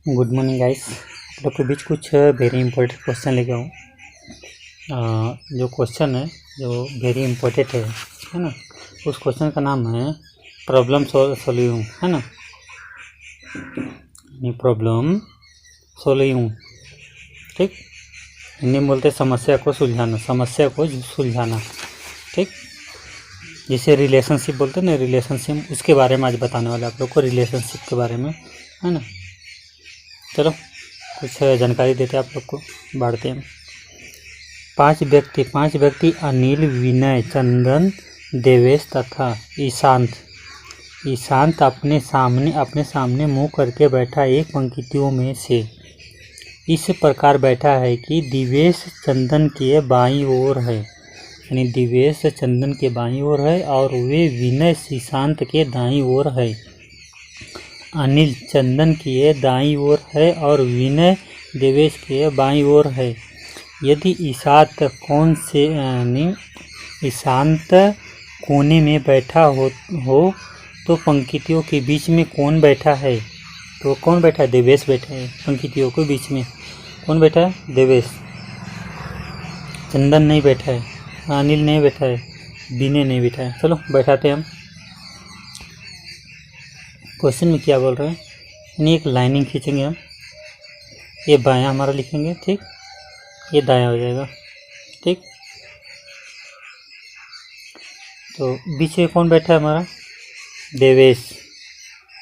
Good morning guys. आप लोग के बीच कुछ वेरी इंपॉर्टेंट क्वेश्चन लेके आऊँ। जो क्वेश्चन है जो वेरी इंपॉर्टेंट है ना, उस क्वेश्चन का नाम है प्रॉब्लम सोल्यूम, है ना। प्रॉब्लम सोल्यूम, ठीक। हिंदी में बोलते समस्या को सुलझाना, ठीक। जैसे रिलेशनशिप बोलते हैं ना, रिलेशनशिप, उसके बारे में आज बताने वाले आप लोग को, रिलेशनशिप के बारे में, है ना। चलो कुछ जानकारी देते हैं आप लोग को, बांटते हैं। पांच व्यक्ति अनिल, विनय, चंदन, देवेश तथा ईशांत अपने सामने मुंह करके बैठा एक पंक्तियों में से इस प्रकार बैठा है कि दिवेश चंदन के बाईं ओर है, यानी दिवेश चंदन के बाईं ओर है और वे विनय ईशांत के दाईं ओर है। अनिल चंदन के दाईं ओर है और विनय देवेश के बाईं ओर है। यदि ईशांत कोने में बैठा हो तो पंक्तियों के बीच में कौन बैठा है? तो कौन बैठा है? देवेश बैठा है। पंक्तियों के बीच में कौन बैठा है? देवेश। चंदन नहीं बैठा है, अनिल नहीं बैठा है, विनय नहीं बैठा है। चलो बैठाते हैं हम। क्वेश्चन में क्या बोल रहे हैं, यानी एक लाइनिंग खींचेंगे हम, ये बायां हमारा लिखेंगे, ठीक, ये दायां हो जाएगा, ठीक। तो बीच में कौन बैठा है? हमारा देवेश,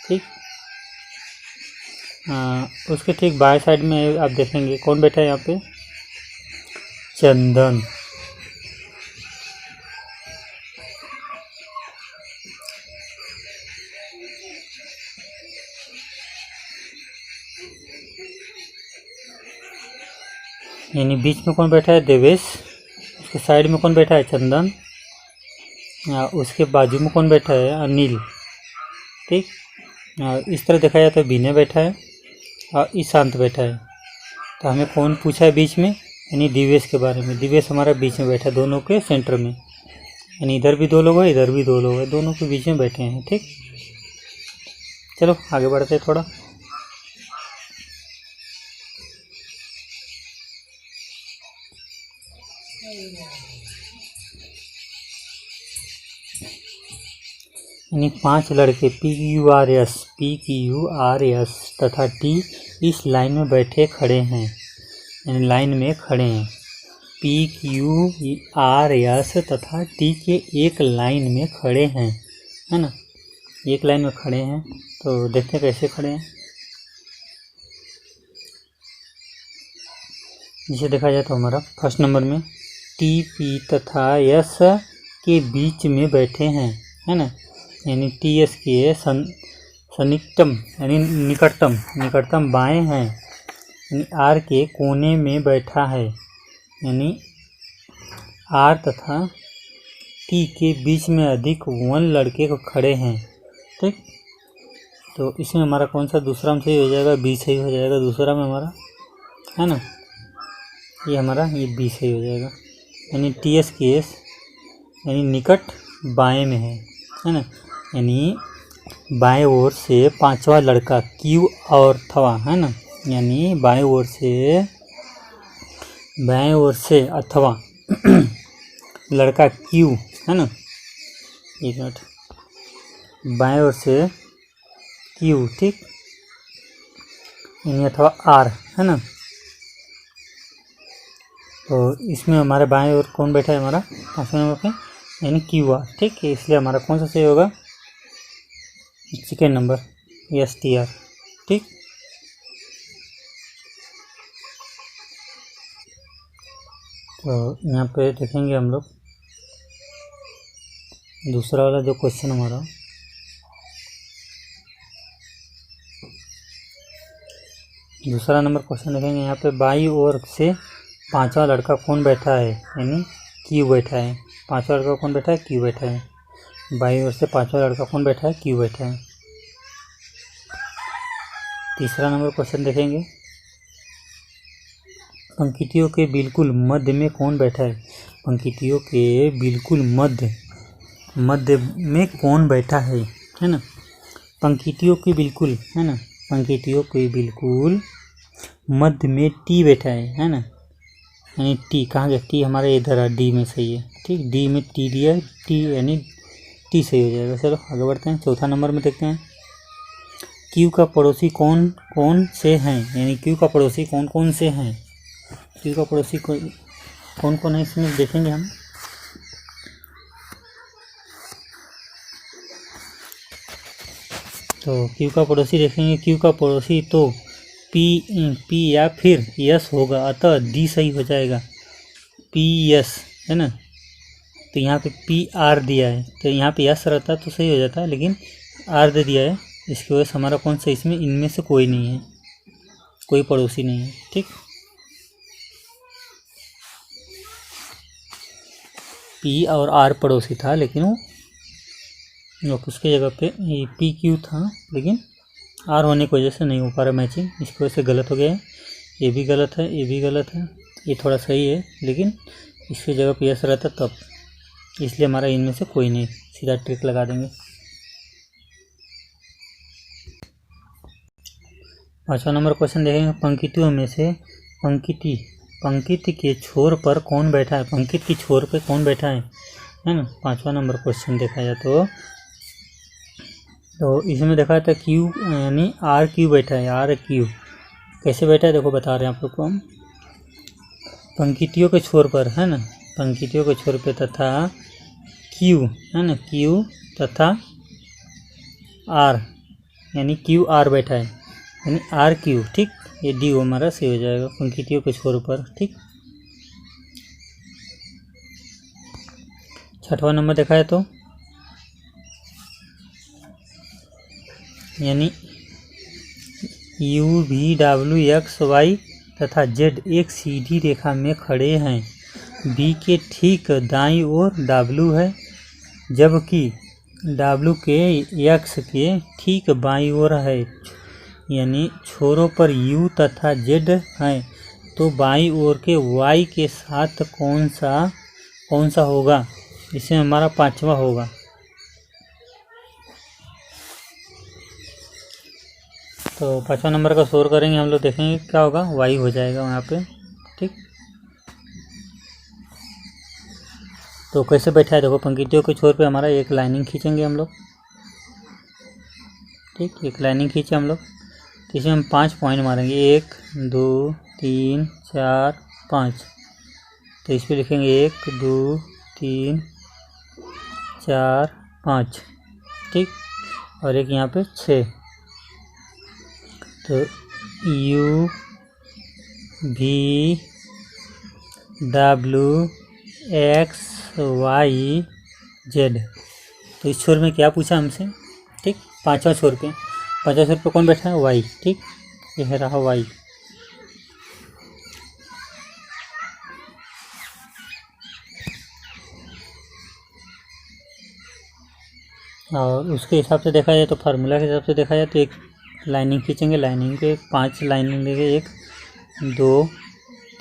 ठीक। उसके ठीक बाएं साइड में आप देखेंगे कौन बैठा है यहाँ पे? चंदन। यानी बीच में कौन बैठा है? देवेश। उसके साइड में कौन बैठा है? चंदन। उसके बाजू में कौन बैठा है? अनिल, ठीक। इस तरह देखा जाए तो विनय बैठा है और ईशांत बैठा है। तो हमें कौन पूछा है बीच में? यानी दिवेश के बारे में। दिवेश हमारा बीच में बैठा है, दोनों के सेंटर में, यानी इधर भी दो लोग हैं, इधर भी दो लोग हैं, दोनों के बीच में बैठे हैं, ठीक। चलो आगे बढ़ते हैं थोड़ा। यानी पांच लड़के PQRS तथा T इस लाइन में खड़े हैं, यानी लाइन में खड़े हैं। PQRS तथा T के एक लाइन में खड़े हैं, है ना, एक लाइन में खड़े हैं। तो देखते हैं कैसे खड़े हैं। जिसे देखा जाए तो हमारा फर्स्ट नंबर में TP तथा S के बीच में बैठे हैं, है ना, यानी TS के सन्निकटम यानी निकटतम बाएं हैं, यानी R के कोने में बैठा है, यानी R तथा T के बीच में अधिक 1 लड़के को खड़े हैं, ठीक। तो इसमें हमारा कौन सा दूसरा में सही हो जाएगा? B सही हो जाएगा दूसरा में हमारा, है ना। ये हमारा ये B सही हो जाएगा, यानी TS केस यानी निकट बाएं में है ना, यानी बाएं ओर से पांचवा लड़का Q और अथवा, है ना, यानी बाएं ओर से अथवा लड़का Q, है ना, एक मिनट, बाएं ओर से Q, ठीक, यानी अथवा R, है ना। तो इसमें हमारे बाएं ओर कौन बैठा है? हमारा पांचवें नंबर पे, यानी QR, ठीक है। इसलिए हमारा कौन सा सही होगा? सेकेंड नंबर STR, ठीक। तो यहाँ पे देखेंगे हम लोग दूसरा वाला जो क्वेश्चन हमारा, दूसरा नंबर क्वेश्चन देखेंगे। यहाँ पे बाईं ओर से पांचवा लड़का कौन बैठा है? यानी Q बैठा है। पांचवा लड़का कौन बैठा है? Q बैठा है। बाईं ओर से पांचवा लड़का कौन बैठा है? Q बैठा है। तीसरा नंबर क्वेश्चन देखेंगे। पंक्तियों के बिल्कुल मध्य में कौन बैठा है? पंक्तियों के बिल्कुल मध्य में कौन बैठा है ना। पंक्तियों के बिल्कुल, है ना, पंक्तियों के बिल्कुल मध्य में टी बैठा है ना, यानी टी कहाँ गया, टी हमारा इधर है, डी में सही है। ठीक, डी में टी दिया, टी यानी टी सही हो जाएगा। चलो आगे बढ़ते हैं। चौथा नंबर में देखते हैं, क्यू का पड़ोसी कौन कौन से हैं, यानी क्यू का पड़ोसी कौन कौन से हैं। क्यू का पड़ोसी कौन कौन है इसमें देखेंगे हम। तो क्यू का पड़ोसी देखेंगे, क्यू का पड़ोसी तो पी या फिर यस होगा, अतः डी सही हो जाएगा, पी यस है ना। तो यहाँ पे पी आर दिया है, तो यहाँ पे यस रहता तो सही हो जाता, लेकिन आर दे दिया है, इसकी वजह से हमारा कौन सा इसमें, इनमें से कोई नहीं है, कोई पड़ोसी नहीं है। ठीक, पी और आर पड़ोसी था, लेकिन वो उसके जगह पे पी क्यू था, लेकिन आर होने की वजह से नहीं हो पा रहा मैचिंग, इसकी वजह से गलत हो गया है। ये भी गलत है, ये भी गलत है, ये थोड़ा सही है, लेकिन इसकी जगह पे यस रहता तब, इसलिए हमारा इनमें से कोई नहीं, सीधा ट्रिक लगा देंगे। पाँचवा नंबर क्वेश्चन देखेंगे, पंक्तियों में से पंक्ति के छोर पर कौन बैठा है, पंक्ति की छोर पे कौन बैठा है ना। पाँचवा नंबर क्वेश्चन देखा जाए तो इसमें देखा था क्यू यानी आर क्यू बैठा है, आर क्यू कैसे बैठा है देखो बता रहे हैं आप लोग को हम। पंक्तियों के छोर पर है ना, पंक्तियों के छोर पे तथा क्यू है ना, क्यू तथा आर यानी क्यू आर बैठा है, यानी आर क्यू। ठीक, ये डी हमारा सही हो जाएगा पंक्तियों के छोर पर। ठीक, छठवां नंबर देखा है तो यानी U V W X Y तथा जेड एक सीधी रेखा में खड़े हैं, बी के ठीक दाईं ओर डब्ल्यू है, जबकि डब्ल्यू के एक्स के ठीक बाईं ओर है, यानी छोरों पर यू तथा जेड हैं, तो बाईं ओर के वाई के साथ कौन सा होगा, इसमें हमारा पांचवा होगा। तो पांचवा नंबर का सोर करेंगे हम लोग, देखेंगे क्या होगा, वाई हो जाएगा वहाँ पे। ठीक, तो कैसे बैठा है देखो, पंक्तियों के छोर पे हमारा एक लाइनिंग खींचेंगे हम लोग। ठीक, एक लाइनिंग खींचे हम लोग, तो इसमें हम 5 पॉइंट मारेंगे, 1 2 3 4 5। तो इस पर लिखेंगे 1 2 3 4 5। ठीक, और एक यहाँ पे 6। तो U V W X Y Z, तो इस छोर में क्या पूछा हमसे। ठीक, पांचवा छोर पे कौन बैठा है, वाई। ठीक, यह रहा वाई। और उसके हिसाब से देखा जाए तो फार्मूला के हिसाब से देखा जाए तो एक लाइनिंग खींचेंगे, लाइनिंग के 5 लाइनिंग लेंगे, 1 2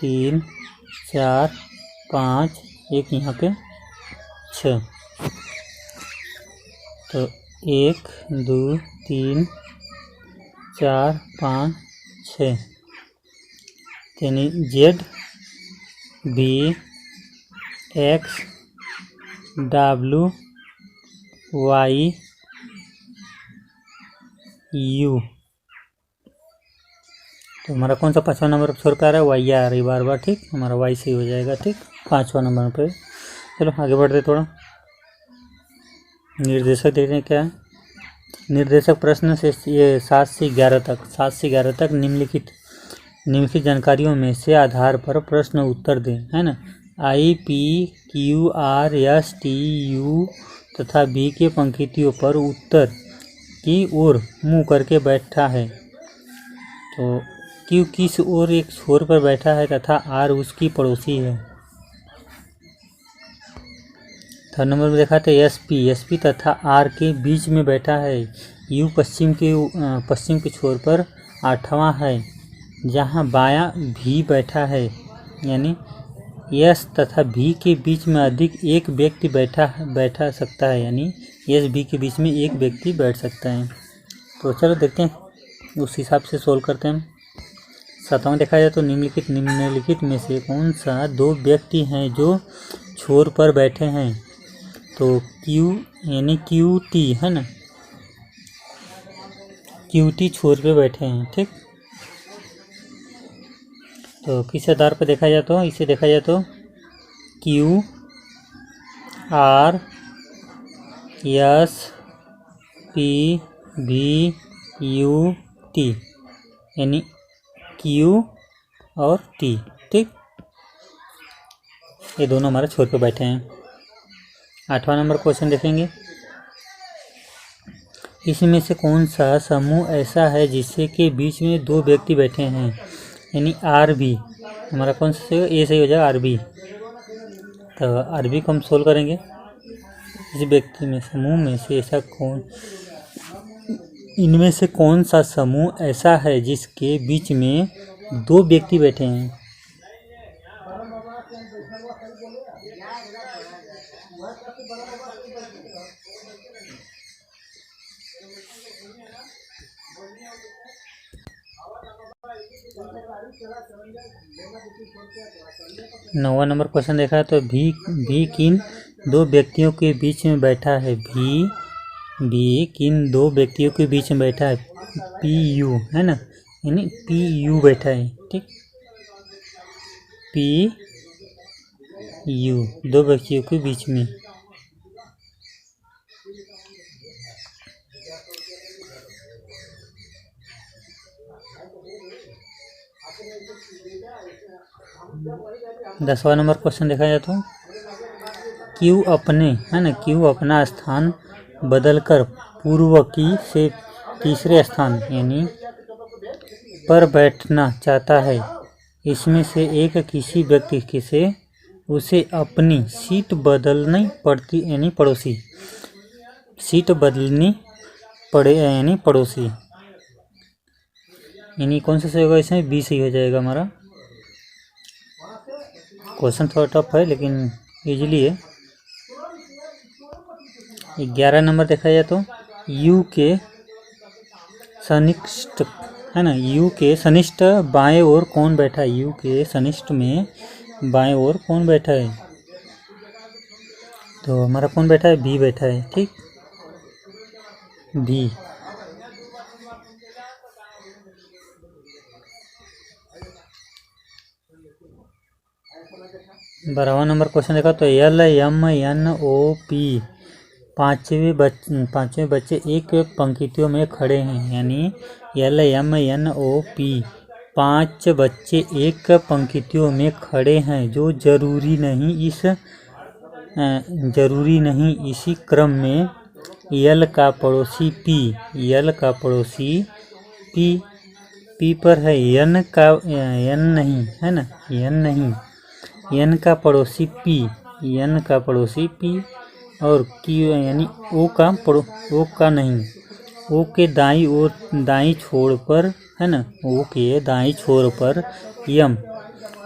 3 4 5, एक यहाँ पे 6। तो 1 2 3 4 5 6, यानी Z B X W Y U. तो हमारा कौन सा पाँचवा नंबर छोर पे आ रहा है, वाई आ रही है बार बार। ठीक, हमारा वाई सही हो जाएगा। ठीक, पाँचवा नंबर पे। चलो आगे बढ़ते थोड़ा। निर्देशक देखते हैं क्या है। निर्देशक प्रश्न से ये 7 से 11 तक निम्नलिखित जानकारियों में से आधार पर प्रश्न उत्तर दें, है ना। I P Q R S T U तथा बी के पंक्तियों पर उत्तर की ओर मुंह करके बैठा है। तो क्यू किस ओर एक छोर पर बैठा है तथा आर उसकी पड़ोसी है। थर्ड नंबर में देखा था एस पी तथा आर के बीच में बैठा है। यू पश्चिम के छोर पर 8वां है जहां बायां भी बैठा है, यानी एस तथा भी के बीच में अधिक एक व्यक्ति बैठा सकता है, यानी एस बी के बीच में एक व्यक्ति बैठ सकता है। तो चलो देखते हैं उस हिसाब से सोल्व करते हैं हम। 7वां देखा जाए तो निम्नलिखित में से कौन सा दो व्यक्ति हैं जो छोर पर बैठे हैं। तो क्यू यानी क्यू टी है ना, क्यू टी छोर पे बैठे हैं। ठीक, तो किस आधार पर देखा जाए तो इसे देखा जाए तो Q R S P V U T यानी क्यू और टी। ठीक, ये दोनों हमारे छोर पे बैठे हैं। 8वां नंबर क्वेश्चन देखेंगे। इसमें से कौन सा समूह ऐसा है जिससे के बीच में दो व्यक्ति बैठे हैं, यानी आर बी। हमारा कौन सा सही, ए सही हो जाएगा, आर बी। तो आर बी को हम सोल्व करेंगे। इस व्यक्ति में समूह में से ऐसा कौन, इनमें से कौन सा समूह ऐसा है जिसके बीच में दो व्यक्ति बैठे हैं। 9वां नंबर क्वेश्चन देखा है तो भी किन दो व्यक्तियों के बीच में बैठा है। भी किन दो व्यक्तियों के बीच में बैठा है। पी यू है ना, यानी पी यू बैठा है। ठीक, पी यू दो व्यक्तियों के बीच में। दसवां नंबर क्वेश्चन देखा जाए तो क्यू अपने है ना, क्यू अपना स्थान बदलकर पूर्व की से तीसरे स्थान यानी पर बैठना चाहता है। इसमें से एक किसी व्यक्ति से उसे अपनी सीट बदलनी पड़ती यानी पड़ोसी, सीट बदलनी पड़े यानी पड़ोसी, यानी कौन सा सही होगा इसमें, बी सही हो जाएगा हमारा। क्वेश्चन थोड़ा टफ है लेकिन इजीली है। 11 नंबर देखा जाए तो यू के सनिष्ठ है ना, यू के सनिष्ठ बाएं ओर कौन बैठा है। यू के सनिष्ठ में बाएं ओर कौन बैठा है। तो हमारा कौन बैठा है, बी बैठा है। ठीक, बी। 12वां नंबर क्वेश्चन देखा तो L M N O P पांचवें बच्चे एक पंक्तियों में खड़े हैं, यानी L M N O P 5 बच्चे एक पंक्तियों में खड़े हैं जो जरूरी नहीं इसी क्रम में यल का पड़ोसी पी, यल का पड़ोसी पी पर है, एन नहीं है ना, एन नहीं, एन का पड़ोसी पी, एन का पड़ोसी पी और क्यू यानी ओ का नहीं, ओ के दाई छोर पर है ना, ओ के दाई छोर पर यम,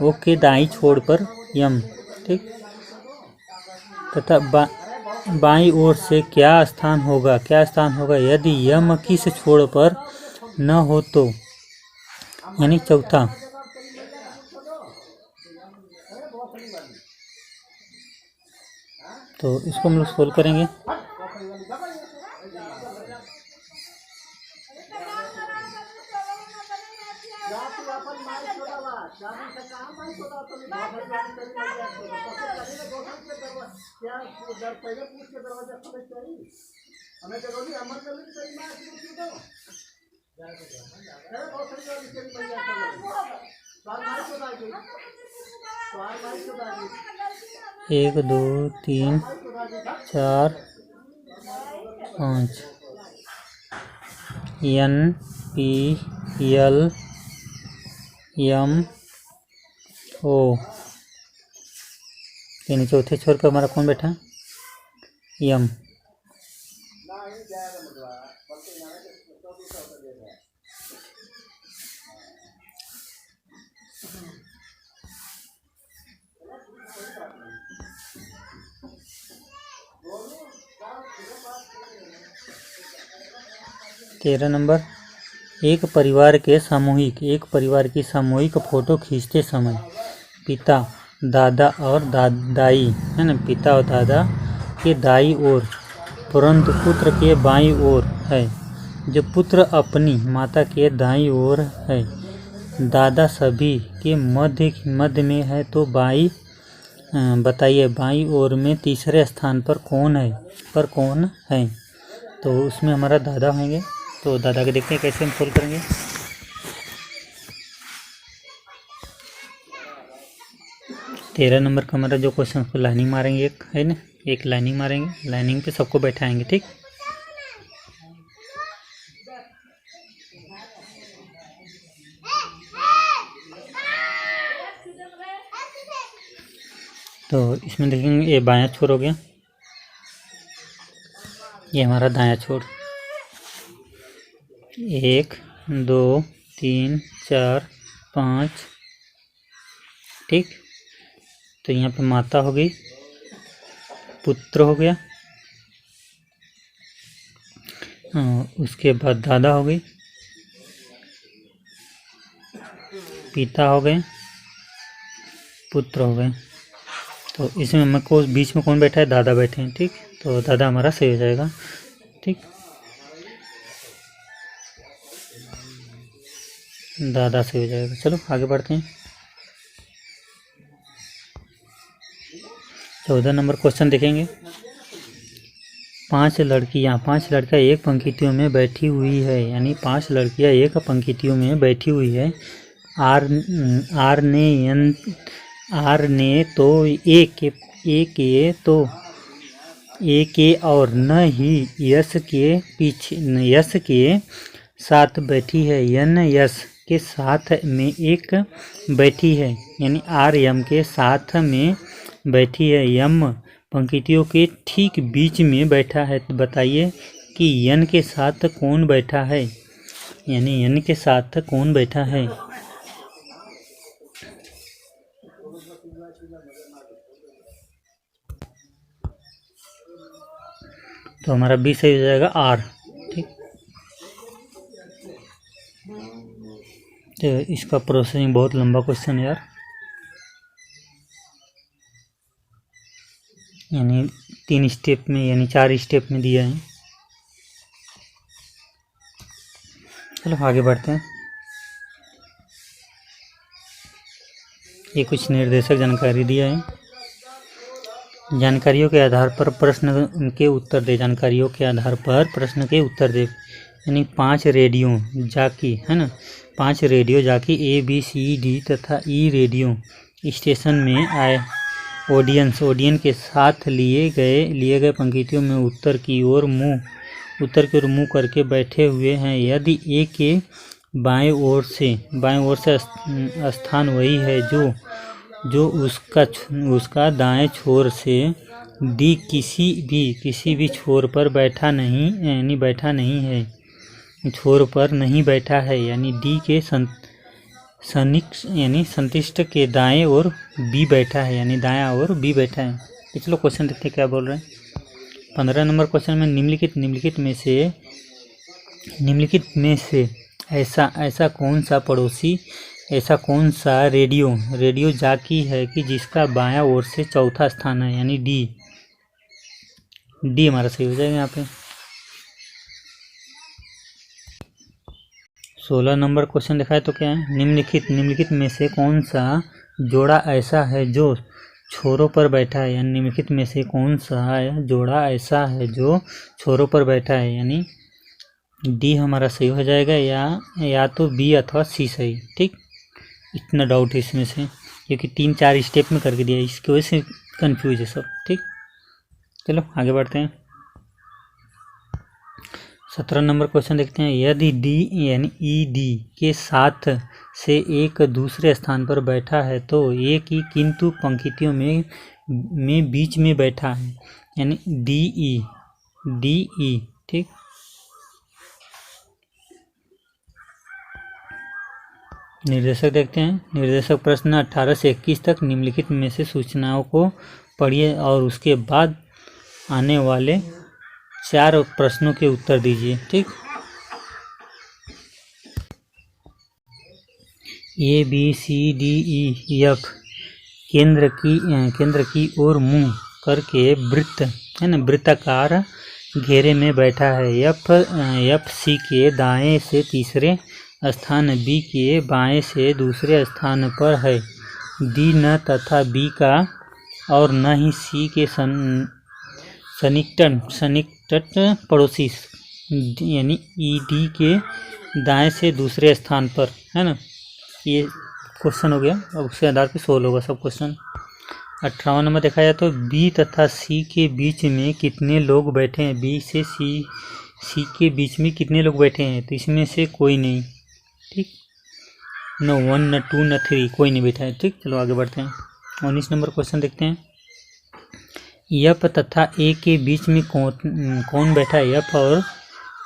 ओ के दाई छोर पर यम। ठीक, तथा बाई ओर से क्या स्थान होगा, यदि यम किस छोर पर न हो तो, यानी चौथा। तो इसको हम लोग सोल्व करेंगे। एक, दो, तीन, 4, 5 N P L M O, यानी चौथे छोर पर हमारा कौन बैठा, यम। तेरह नंबर एक परिवार की सामूहिक फोटो खींचते समय पिता, दादा और दाई, है ना, पिता और दादा के दाई ओर, परंतु पुत्र के बाईं ओर है। जब पुत्र अपनी माता के दाईं ओर है, दादा सभी के मध्य में है, तो बताइए बाईं ओर में तीसरे स्थान पर कौन है? तो उसमें हमारा दादा होंगे। तो दादा के देखते हैं कैसे हम सोल्व करेंगे। तेरह नंबर का हमारा जो क्वेश्चन उसको लाइनिंग मारेंगे, एक है ना, एक लाइनिंग मारेंगे, लाइनिंग पे सबको बैठाएंगे, ठीक। तो इसमें देखेंगे ये बायां छोर हो गया, ये हमारा दायां छोर। 1 2 3 4 5, ठीक। तो यहाँ पे माता हो गई, पुत्र हो गया, उसके बाद दादा हो गई, पिता हो गए, पुत्र हो गए। तो इसमें हमको बीच में कौन बैठा है? दादा बैठे हैं, ठीक। तो दादा हमारा सही हो जाएगा, ठीक। दादा सही हो जाएगा। चलो आगे बढ़ते हैं। 14 नंबर क्वेश्चन देखेंगे। 5 लड़कियां एक पंक्तियों में बैठी हुई है, यानी 5 लड़कियां एक पंक्तियों में बैठी हुई है। आर ने तो ए के और न ही यश के साथ बैठी है, एन यश के साथ में एक बैठी है, यानी आर यम के साथ में बैठी है। यम पंक्तियों के ठीक बीच में बैठा है। तो बताइए कि यन के साथ कौन बैठा है, यानी यन के साथ कौन बैठा है? तो हमारा बी सही हो जाएगा, आर, ठीक। तो इसका प्रोसेसिंग बहुत लंबा क्वेश्चन है यार, यानी 3 स्टेप में, यानी 4 स्टेप में दिया है। चलो आगे बढ़ते हैं। ये कुछ निर्देशक जानकारी दिया है। जानकारियों के आधार पर प्रश्न के उत्तर दे, यानी 5 रेडियो जाकी, है ना, 5 रेडियो जाकी ABCD तथा E रेडियो स्टेशन में आए ऑडियंस के साथ लिए गए पंक्तियों में उत्तर की ओर मुंह करके बैठे हुए हैं। यदि ए के बाएं ओर से स्थान वही है जो उसका दाएं छोर से डी किसी भी छोर पर बैठा नहीं है, छोर पर नहीं बैठा है, यानी डी के संतिष्ट के दाएं ओर बी बैठा है, यानी दायां ओर बी बैठा है। तो चलो क्वेश्चन देखते हैं क्या बोल रहे हैं। 15 नंबर क्वेश्चन में निम्नलिखित में से ऐसा कौन सा पड़ोसी, ऐसा कौन सा रेडियो जाकी है कि जिसका बायां ओर से चौथा स्थान है, यानी डी हमारा सही हो जाएगा यहाँ पे। 16 नंबर क्वेश्चन दिखाए तो क्या है? निम्नलिखित में से कौन सा जोड़ा ऐसा है जो छोरों पर बैठा है, यानी निम्नलिखित में से कौन सा जोड़ा ऐसा है जो छोरों पर बैठा है, यानी डी हमारा सही हो जाएगा, या तो बी अथवा सी सही, ठीक। इतना डाउट है इसमें से, क्योंकि 3-4 स्टेप में करके दिया, इसकी वजह से कंफ्यूज है सब, ठीक। चलो आगे बढ़ते हैं। 17 नंबर क्वेश्चन देखते हैं। यदि डी यानी ईडी के साथ से एक दूसरे स्थान पर बैठा है तो ए की किंतु पंक्तियों में बीच में बैठा है, यानी डी ई, ठीक। निर्देशक देखते हैं। निर्देशक प्रश्न 18 से 21 तक निम्नलिखित में से सूचनाओं को पढ़िए और उसके बाद आने वाले 4 प्रश्नों के उत्तर दीजिए, ठीक। ABCDEF केंद्र की ओर मुंह करके वृत्त है ना, वृत्ताकार घेरे में बैठा है। एफ सी के दाएं से तीसरे स्थान, बी के बाएं से दूसरे स्थान पर है। डी न तथा बी का और न ही सी के सन्निकट पड़ोसी यानी ई डी के दाएं से दूसरे स्थान पर है ना। ये क्वेश्चन हो गया। अब उसके आधार पे सोल्व होगा सब क्वेश्चन। 18वां नंबर देखा जाए तो बी तथा सी के बीच में कितने लोग बैठे हैं। बी से सी के बीच में कितने लोग बैठे हैं, तो इसमें से कोई नहीं। ठीक, न 1 न 2 न 3, कोई नहीं बैठा है। ठीक, चलो आगे बढ़ते हैं। 19 नंबर क्वेश्चन देखते हैं। एफ तथा ए के बीच में कौन बैठा है।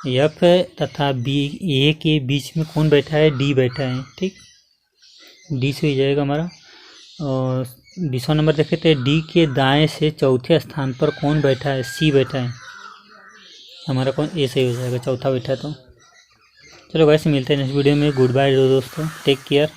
एफ तथा बी ए के बीच में कौन बैठा है, डी बैठा है। ठीक, डी से हो जाएगा हमारा। और 20वां नंबर देखे तो डी के दाएं से चौथे स्थान पर कौन बैठा है, सी बैठा है। हमारा कौन, ए से हो जाएगा, चौथा बैठा है। तो चलो वैसे मिलते हैं नेक्स्ट वीडियो में। गुड बाय दोस्तों, टेक केयर।